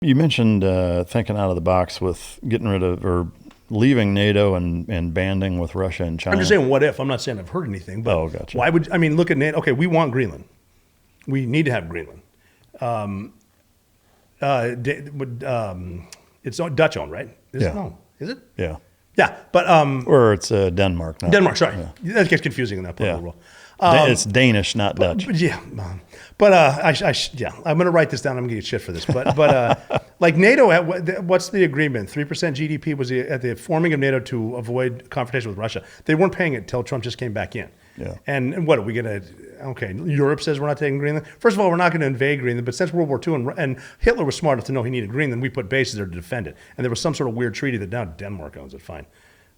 You mentioned thinking out of the box with getting rid of or leaving NATO and banding with Russia and China. I'm just saying, what if? I'm not saying I've heard anything, but gotcha. Why would, I mean, look at NATO. Okay, we want Greenland. We need to have Greenland. It's Dutch owned, right? No, is it? Yeah. Yeah, but or it's Denmark. Not, Denmark. Sorry, that gets confusing in that part of the world. It's Danish, not Dutch. But I'm going to write this down. I'm going to get shit for this. But like NATO, what's the agreement? 3% GDP was at the forming of NATO to avoid confrontation with Russia. They weren't paying it until Trump just came back in. Yeah. And what are we going to? Okay, Europe says we're not taking Greenland. First of all, we're not going to invade Greenland. But since World War II and Hitler was smart enough to know he needed Greenland, we put bases there to defend it. And there was some sort of weird treaty that now Denmark owns it. Fine.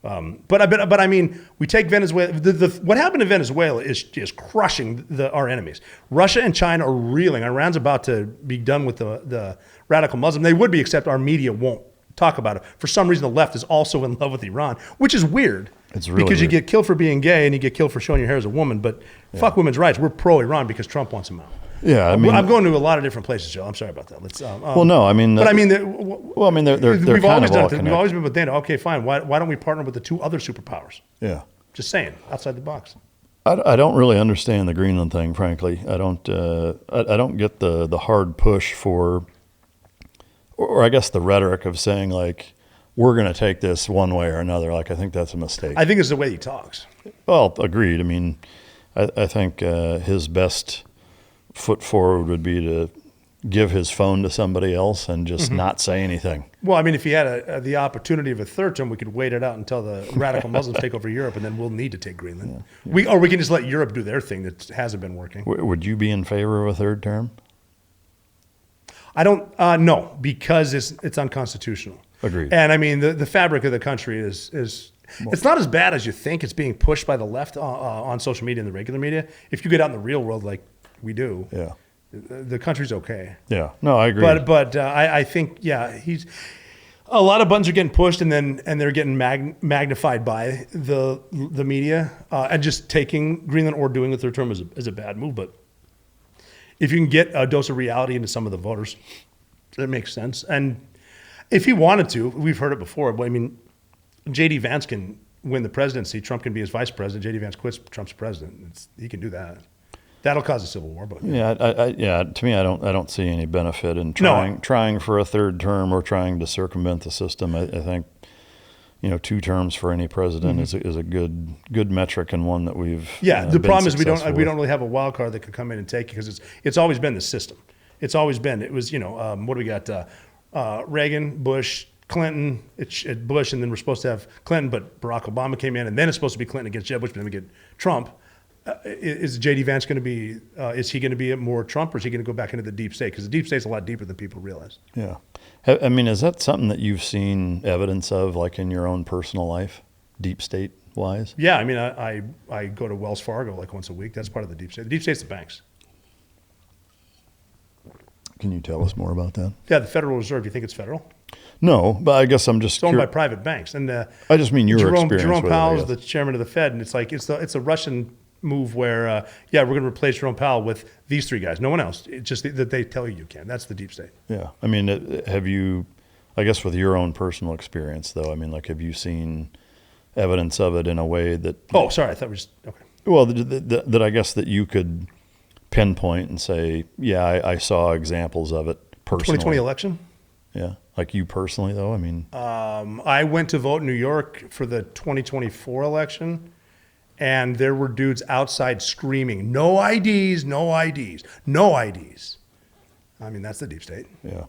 But I mean, we take Venezuela. What happened in Venezuela is crushing our enemies. Russia and China are reeling. Iran's about to be done with the radical Muslim. They would be, except our media won't talk about it. For some reason, the left is also in love with Iran, which is weird. It's really because weird. You get killed for being gay and you get killed for showing your hair as a woman. But fuck women's rights. We're pro-Iran because Trump wants them out. Yeah, I mean, I'm going to a lot of different places, Joe. I'm sorry about that. Let's. Well, no, I mean, but I mean, they're we've kind always of all done it. We've always been with NATO. Okay, fine. Why don't we partner with the two other superpowers? Yeah. Just saying, outside the box. I don't really understand the Greenland thing, frankly. I don't get the hard push for, or I guess the rhetoric of saying like, we're going to take this one way or another. Like, I think that's a mistake. I think it's the way he talks. Well, agreed. I mean, I think his best foot forward would be to give his phone to somebody else and just not say anything. Well, I mean, if he had the opportunity of a third term, we could wait it out until the radical Muslims take over Europe, and then we'll need to take Greenland. Yeah. Or we can just let Europe do their thing that hasn't been working. Would you be in favor of a third term? I don't. No, because it's unconstitutional. Agreed. And I mean, the fabric of the country is it's not as bad as you think. It's being pushed by the left on social media and the regular media. If you get out in the real world, like we do, the country's okay. Yeah, no, I agree. But I think he's a lot of buttons are getting pushed, and they're getting magnified by the media, and just taking Greenland or doing a third term is a bad move. But if you can get a dose of reality into some of the voters, that makes sense. And if he wanted to, we've heard it before. But I mean, J.D. Vance can win the presidency. Trump can be his vice president. J.D. Vance quits. Trump's president. He can do that. That'll cause a civil war, but to me, I don't see any benefit in trying for a third term or trying to circumvent the system. I think 2 terms for any president is a good metric and one that we've the problem is we don't with. really have a wild card that could come in and take it because it's always been the system. It's always been what do we got? Reagan, Bush, Clinton, Bush, and then we're supposed to have Clinton, but Barack Obama came in, and then it's supposed to be Clinton against Jeb Bush, but then we get Trump. Is J.D. Vance going to be, is he going to be more Trump, or is he going to go back into the deep state? Because the deep state's a lot deeper than people realize. Yeah. I mean, is that something that you've seen evidence of, like in your own personal life, deep state-wise? Yeah, I mean, I go to Wells Fargo like once a week. That's part of the deep state. The deep state's the banks. Can you tell us more about that? Yeah, the Federal Reserve. Do you think it's federal? No, but I guess I'm just it's owned by private banks. And I just mean your experience Jerome with Powell's it, the chairman of the Fed, and it's like it's a Russian move where we're going to replace Jerome Powell with these 3 guys, no one else. It's just that they tell you can. That's the deep state. Yeah, I mean, have you? I guess with your own personal experience, though, I mean, like, have you seen evidence of it in a way that? Oh, sorry, I thought we just okay. Well, that I guess that you could pinpoint and say, yeah, I saw examples of it personally. 2020 election. Yeah, like you personally, though. I mean, I went to vote in New York for the 2024 election. And there were dudes outside screaming, no IDs, no IDs, no IDs. I mean, that's the deep state. Yeah.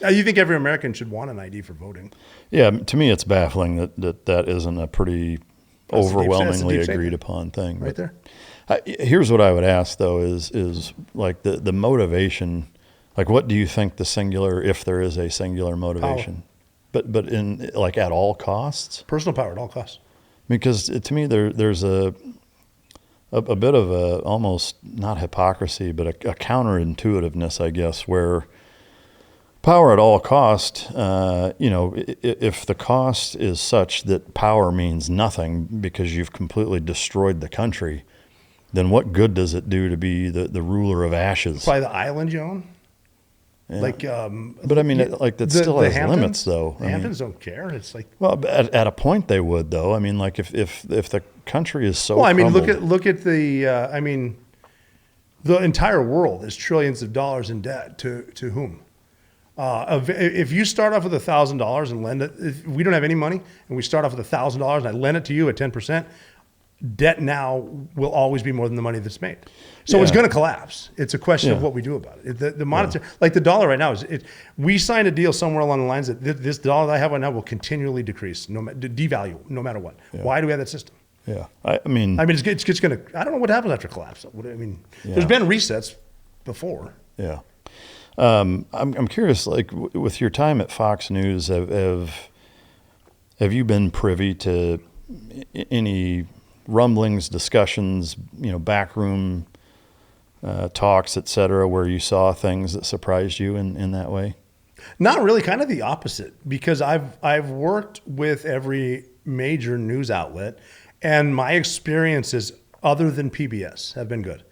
You think every American should want an ID for voting? Yeah, to me it's baffling that isn't a pretty overwhelmingly agreed upon thing. Right there. Here's what I would ask, though, is like the motivation, like what do you think the singular, if there is a singular motivation? Power. But in like at all costs? Personal power at all costs. Because to me, there's a bit of a almost not hypocrisy, but a counterintuitiveness, I guess, where power at all cost, if the cost is such that power means nothing because you've completely destroyed the country, then what good does it do to be the ruler of ashes? Probably the island you own. Like, But I mean, like that still has limits, though. The Hamptons don't care. It's like, well, at a point they would, though. I mean, like if the country is so well, I mean, crumbled, look at the. I mean, the entire world is trillions of dollars in debt to whom? If you start off with $1,000 and lend it, if we don't have any money and we start off with $1,000 and I lend it to you at 10%, debt now will always be more than the money that's made. So it's going to collapse. It's a question of what we do about it. The monetary, like the dollar right now we signed a deal somewhere along the lines that this dollar that I have right now will continually decrease, devalue, no matter what. Yeah. Why do we have that system? Yeah, I mean, it's going to. I don't know what happens after collapse. I mean, there's been resets before. Yeah, I'm curious. Like with your time at Fox News, have you been privy to any rumblings, discussions, backroom talks, et cetera, where you saw things that surprised you in that way? Not really. Kind of the opposite, because I've worked with every major news outlet. And my experiences, other than PBS, have been good.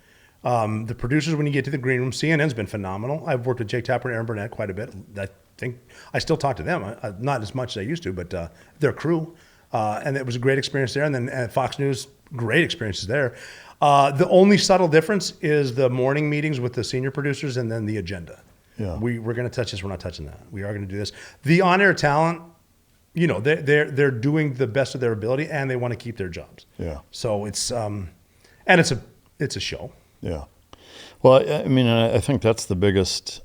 The producers, when you get to the green room, CNN's been phenomenal. I've worked with Jake Tapper and Aaron Burnett quite a bit. I think I still talk to them, not as much as I used to, but their crew. And it was a great experience there. And then at Fox News, great experiences there. The only subtle difference is the morning meetings with the senior producers and then the agenda. Yeah. We're going to touch this. We're not touching that. We are going to do this. The on-air talent, they're doing the best of their ability and they want to keep their jobs. Yeah. So it's and it's a show. Yeah. Well, I mean, I think that's the biggest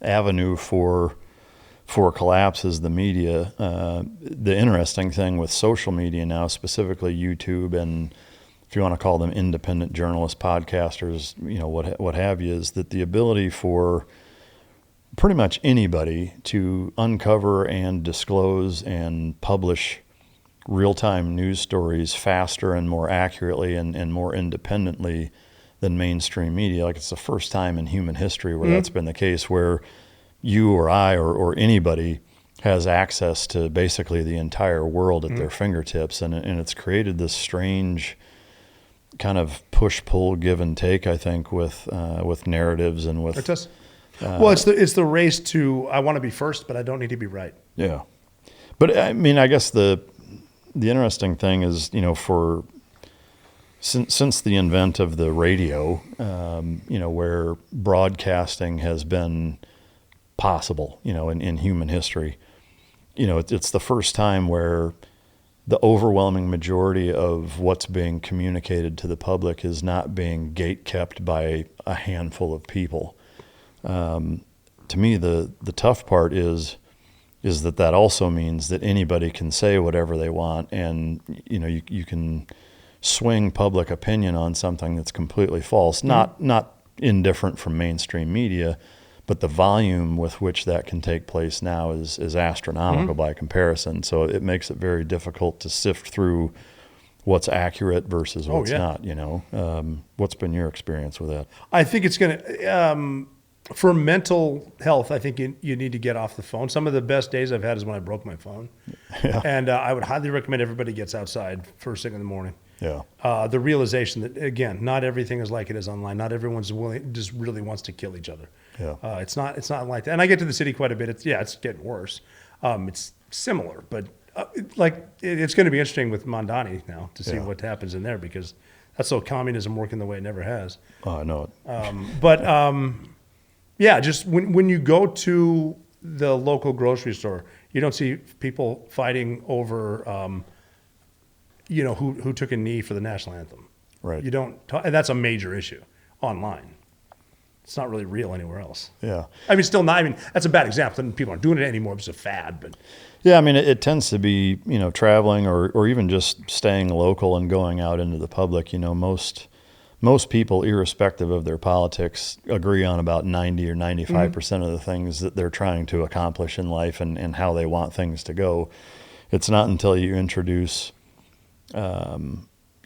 avenue for collapse is the media. The interesting thing with social media now, specifically YouTube, and if you want to call them independent journalists, podcasters, what have you, is that the ability for pretty much anybody to uncover and disclose and publish real-time news stories faster and more accurately and more independently than mainstream media. Like it's the first time in human history where that's been the case, where you or I or anybody has access to basically the entire world at their fingertips. And it's created this strange kind of push-pull, give and take, I think, with narratives and with... It does. Well, it's the race to, I want to be first, but I don't need to be right. Yeah. But I mean, I guess the interesting thing is, since the invent of the radio, where broadcasting has been possible, in human history, it's the first time where the overwhelming majority of what's being communicated to the public is not being gatekept by a handful of people. To me, the tough part is that also means that anybody can say whatever they want, and you can swing public opinion on something that's completely false. Not indifferent from mainstream media, but the volume with which that can take place now is astronomical by comparison. So it makes it very difficult to sift through what's accurate versus what's not. What's been your experience with that? I think it's going to. For mental health, I think you need to get off the phone. Some of the best days I've had is when I broke my phone. Yeah. And I would highly recommend everybody gets outside first thing in the morning. Yeah. The realization that, again, not everything is like it is online. Not everyone's just really wants to kill each other. Yeah. It's not like that. And I get to the city quite a bit. It's getting worse. It's similar, but it's going to be interesting with Mondani now to see what happens in there, because that's so communism working the way it never has. Oh, I know it. Yeah, just when you go to the local grocery store, you don't see people fighting over, who took a knee for the national anthem. Right. You don't, and that's a major issue online. It's not really real anywhere else. Yeah. I mean, still not. I mean, that's a bad example. People aren't doing it anymore. It's a fad, but. Yeah, I mean, it tends to be, traveling or even just staying local and going out into the public. Most people, irrespective of their politics, agree on about 90 or 95% of the things that they're trying to accomplish in life and how they want things to go. It's not until you introduce,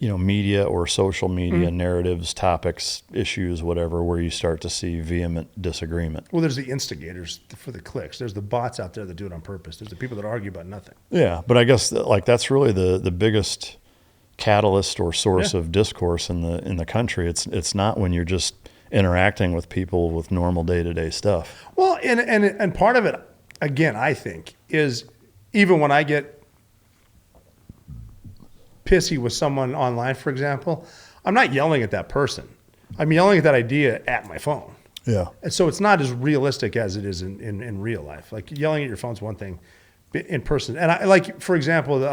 media or social media narratives, topics, issues, whatever, where you start to see vehement disagreement. Well, there's the instigators for the clicks. There's the bots out there that do it on purpose. There's the people that argue about nothing. Yeah, but I guess that's really the biggest catalyst or source of discourse in the country. It's not when you're just interacting with people with normal day-to-day stuff. Well, and part of it, again, I think, is even when I get pissy with someone online, for example, I'm not yelling at that person. I'm yelling at that idea at my phone. Yeah. And so it's not as realistic as it is in real life. Like yelling at your phone's one thing, in person. And I like, for example,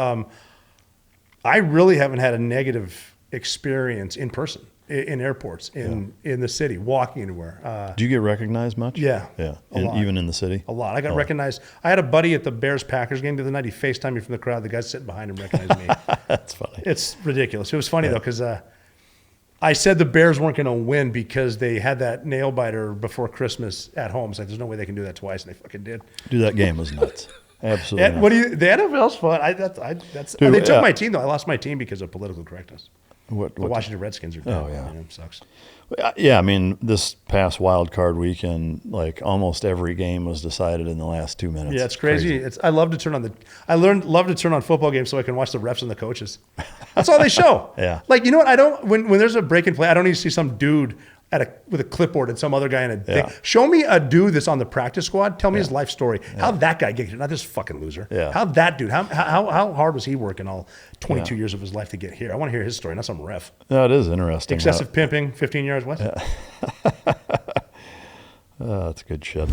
I really haven't had a negative experience in person, in airports, in the city, walking anywhere. Do you get recognized much? Yeah. Yeah. A lot. Even in the city? A lot. I got recognized. I had a buddy at the Bears-Packers game the other night. He FaceTimed me from the crowd. The guy sitting behind him recognized me. That's funny. It's ridiculous. It was funny, though, because I said the Bears weren't going to win because they had that nail biter before Christmas at home. It's like, there's no way they can do that twice, and they fucking did. Dude, that game was nuts. Absolutely. Yeah, what do you? The NFL's fun. Dude, they took my team though. I lost my team because of political correctness. The Washington Redskins are dead. Oh, yeah. It sucks. Yeah, I mean, this past wild card weekend, like almost every game was decided in the last 2 minutes. Yeah, it's crazy. I love to turn on love to turn on football games so I can watch the refs and the coaches. That's all they show. Yeah. Like, you know what? When there's a break and play, I don't need to see some dude with a clipboard and some other guy in a thing. Show me a dude that's on the practice squad. Tell me his life story. How'd that guy get here? Not this fucking loser. Yeah. How'd that dude? How hard was he working all 22 years of his life to get here? I want to hear his story, not some ref. No, it is interesting. Excessive pimping, 15 yards west. That's good shit.